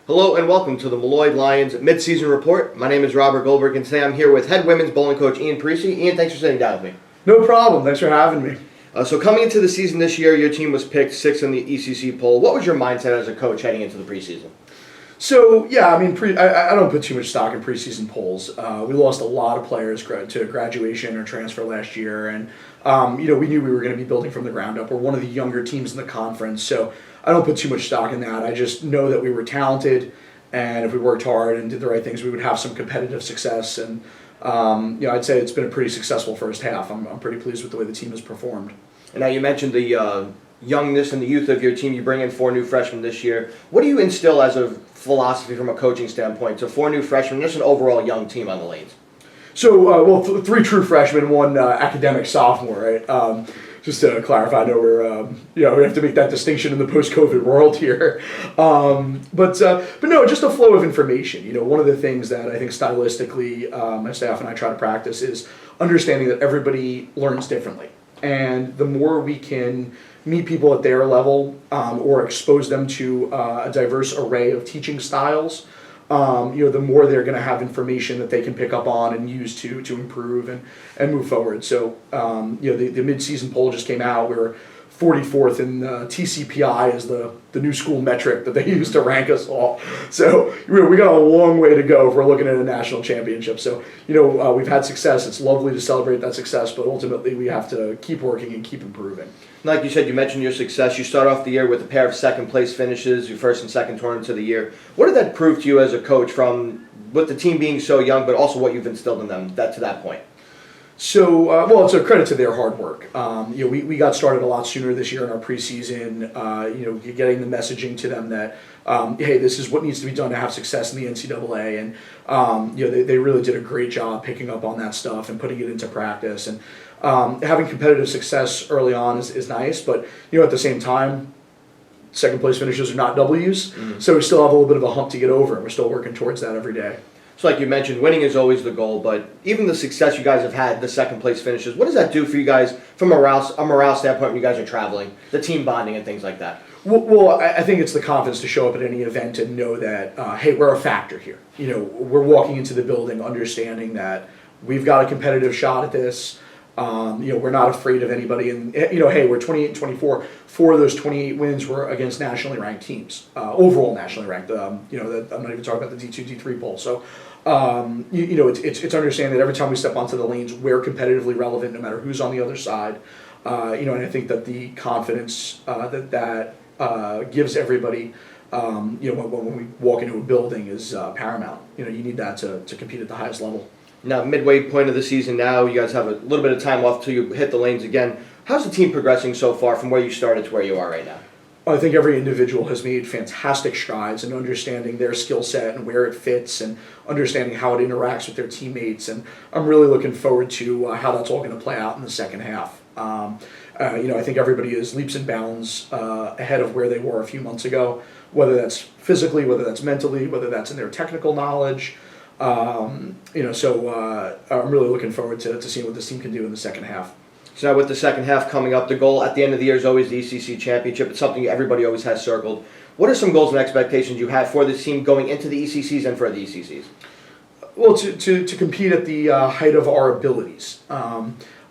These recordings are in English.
Hello and welcome to the Malloy Lions Midseason Report. My name is Robert Goldberg and today I'm here with head women's bowling coach Ian Parisi. Ian, thanks for sitting down with me. No problem. Thanks for having me. So coming into the season this year, your team was picked 6th in the ECC poll. What was your mindset as a coach heading into the preseason? So, yeah, I don't put too much stock in preseason polls. We lost a lot of players to graduation or transfer last year, and we knew we were going to be building from the ground up. We're one of the younger teams in the conference, so I don't put too much stock in that. I just know that we were talented, and if we worked hard and did the right things, we would have some competitive success. And I'd say it's been a pretty successful first half. I'm pretty pleased with the way the team has performed. And now you mentioned the youngness and the youth of your team. You bring in 4 new freshmen this year. What do you instill as a philosophy from a coaching standpoint to 4 new freshmen, just an overall young team on the lanes? So, 3 true freshmen, 1 academic sophomore, right? Just to clarify, I know we have to make that distinction in the post-COVID world here. But no, just a flow of information. One of the things that I think stylistically my staff and I try to practice is understanding that everybody learns differently. And the more we can meet people at their level or expose them to a diverse array of teaching styles, the more they're going to have information that they can pick up on and use to improve and move forward. So, the mid-season poll just came out. We're 44th in TCPI is the new school metric that they use to rank us all. So we got a long way to go if we're looking at a national championship. So, we've had success. It's lovely to celebrate that success, but ultimately we have to keep working and keep improving. Like you said, you mentioned your success. You start off the year with a pair of second-place finishes, your first and second tournaments of the year. What did that prove to you as a coach from with the team being so young, but also what you've instilled in them to that point? So, it's a credit to their hard work. We got started a lot sooner this year in our preseason, getting the messaging to them that, hey, this is what needs to be done to have success in the NCAA. And, they really did a great job picking up on that stuff and putting it into practice. And having competitive success early on is nice, but, at the same time, second place finishes are not W's. Mm-hmm. So we still have a little bit of a hump to get over, and we're still working towards that every day. So like you mentioned, winning is always the goal, but even the success you guys have had, the second place finishes, what does that do for you guys from a morale standpoint when you guys are traveling, the team bonding and things like that? Well, I think it's the confidence to show up at any event and know that, hey, we're a factor here. We're walking into the building understanding that we've got a competitive shot at this. We're not afraid of anybody. And, hey, we're 28-24. 4 of those 28 wins were against nationally ranked teams, overall nationally ranked. I'm not even talking about the D2, D3 poll. So, it's understanding that every time we step onto the lanes, we're competitively relevant no matter who's on the other side. And I think that the confidence that gives everybody, when we walk into a building is paramount. You need that to compete at the highest level. Now, midway point of the season now, you guys have a little bit of time off till you hit the lanes again. How's the team progressing so far from where you started to where you are right now? I think every individual has made fantastic strides in understanding their skill set and where it fits and understanding how it interacts with their teammates. And I'm really looking forward to how that's all going to play out in the second half. I think everybody is leaps and bounds ahead of where they were a few months ago, whether that's physically, whether that's mentally, whether that's in their technical knowledge. I'm really looking forward to seeing what this team can do in the second half. So now with the second half coming up, the goal at the end of the year is always the ECC championship. It's something everybody always has circled. What are some goals and expectations you have for this team going into the ECCs and for the ECCs? Well, to compete at the height of our abilities.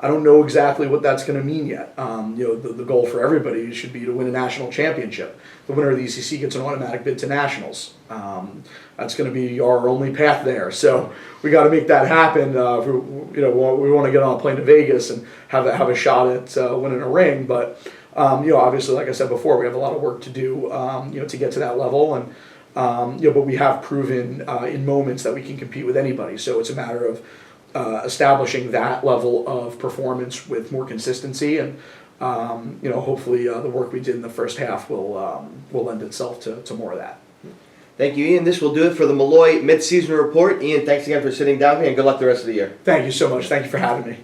I don't know exactly what that's going to mean yet. The goal for everybody should be to win a national championship. The winner of the ECC gets an automatic bid to nationals. That's going to be our only path there. So we got to make that happen. We want to get on a plane to Vegas and have a shot at winning a ring. But obviously, like I said before, we have a lot of work to do. To get to that level, and but we have proven in moments that we can compete with anybody. So it's a matter of establishing that level of performance with more consistency, and hopefully the work we did in the first half will lend itself to more of that. Thank you, Ian. This will do it for the Malloy Midseason Report. Ian, thanks again for sitting down with me, and good luck the rest of the year. Thank you so much. Thank you for having me.